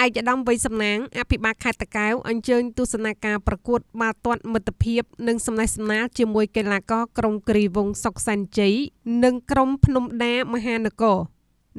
កឧត្តមវ័យសំណាងអភិបាលខេត្តតាកែវអញ្ជើញទស្សនាការប្រកួតបាល់ទាត់មិត្តភាពនិងសំណេះសំណាលជាមួយកីឡាករក្រុងគ្រីវង្សសុកសែនជ័យនិងក្រុមភ្នំដាមហានគរ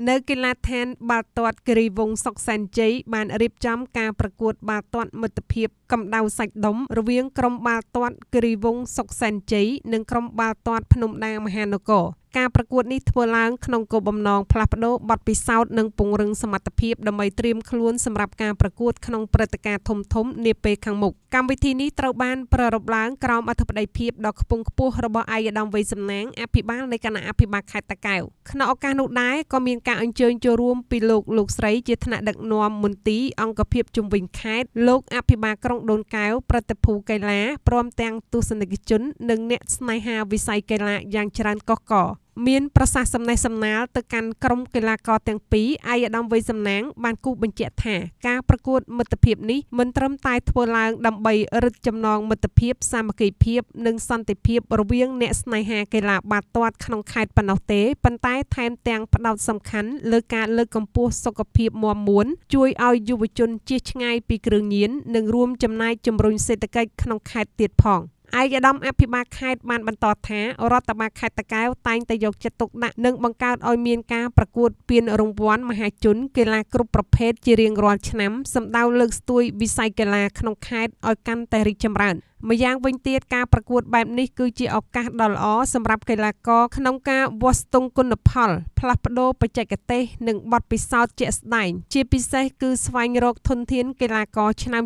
នៅកីឡាដ្ឋានបាល់ទាត់គ្រីវង្សសុកសែនជ័យបានរៀបចំការប្រកួតបាល់ទាត់មិត្តភាពកម្ដៅសាច់ដុំរវាងក្រុមបាល់ទាត់គ្រីវង្សសុកសែនជ័យនិងក្រុមបាល់ទាត់ភ្នំដាមហានគរការប្រកួតនេះធ្វើឡើងក្នុងគោលបំណងផ្លាស់ប្ដូរបទពិសោធន៍និងពង្រឹងសមត្ថភាពដើម្បីត្រៀមខ្លួនសម្រាប់ការប្រកួតក្នុងព្រឹត្តិការណ៍ធំៗនាពេលខាងមុខកម្មវិធីនេះត្រូវបានប្រារព្ធឡើងក្រោមអធិបតីភាពដ៏ខ្ពង់ខ្ពស់របស់ឯកឧត្តមវ័យសំណាងអភិបាលនៃគណៈអភិបាលខេត្តតាកែវក្នុងឱកាសនោះដែរក៏មានការអញ្ជើញចូលរួមពីលោកស្រីជាថ្នាក់ដឹកនាំមន្ទីរអង្គភាពជុំវិញខេត្តលោកអភិបាលក្រុងដូនកែវប្រតិភូកីឡាព្រមទាំងទស្សនិកជននិងអ្នកស្នេហាវិស័យកីឡាយ៉ាងច្រើនកុះករមានប្រសាសន៍សំណេះសំណាលទៅកាន់ក្រុមកីឡាករទាំងពីរឯកឧត្តមវ័យសំណាងបានគូបញ្ជាក់ថាការប្រកួតមិត្តភាពនេះមិនត្រឹមតែធ្វើឡើងដើម្បីរឹតចំណងមិត្តភាពសាមគ្គីភាពនិងសន្តិភាពរវាងអ្នកស្នេហាកីឡាបាល់ទាត់ក្នុងខេត្តប៉ុណ្ណោះទេប៉ុន្តែថែមទាំងផ្ដោតសំខាន់លើការលើកកម្ពស់សុខភាពមាំមួនជួយឲ្យយុវជនជៀសឆ្ងាយពីគ្រឿងញៀននិងរួមចំណែកជំរុញសេដ្ឋកិច្ចក្នុងខេត្តទៀតផងឯកឧត្តមអភិបាលខេត្តបានបន្តថារដ្ឋបាលខេត្តតាកែវតែងតែយកចិត្តទុកដាក់និងបង្កើតឲ្យមានការប្រកួតពានរង្វាន់មហាជនកីឡាគ្រប់ប្រភេទជារៀងរាល់ឆ្នាំសម្ដៅលើកស្ទួយវិស័យកីឡាក្នុងខេត្តឲ្យកាន់តែរីកចម្រើនម្យ៉ាងវិញទៀតការប្រកួតបែបនេះគឺជាឱកាសដ៏ល្អសម្រាប់កីឡាករក្នុងការវាស់ស្ទង់គុណផលផ្លាស់ប្ដូរបច្ចេកទេសនិងបទពិសោធន៍ជាក់ស្ដែងជាពិសេសគឺស្វែងរកធនធានកីឡាករឆ្នើម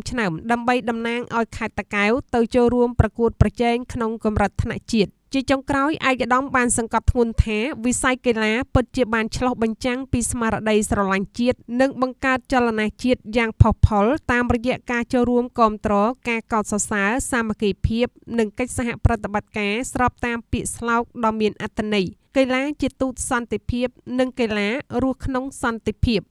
ដើម្បីតំណាងឲ្យខេត្តតាកែវទៅចូលរួមប្រកួតប្រជែងក្នុងកម្រិតថ្នាក់ជាតិជាចុងក្រោយឯកឧត្តមបានសង្កត់ធ្ងន់ថាវិស័យកីឡាពិតជាបានឆ្លុះបញ្ចាំងពីស្មារតីស្រឡាញ់ជាតិនិងបង្កើតចលនាជាតិយ៉ាងផុសផុលតាមរយៈការចូលរួមគាំទ្រការកោតសរសើរសាមគ្គីភាពនិងកិច្ចសហប្រតិបត្តិការស្របតាមពាក្យស្លោកដ៏មានអត្ថន័យកីឡាជាទូតសន្តិភាពនិងកីឡារស់ក្នុងសន្តិភាព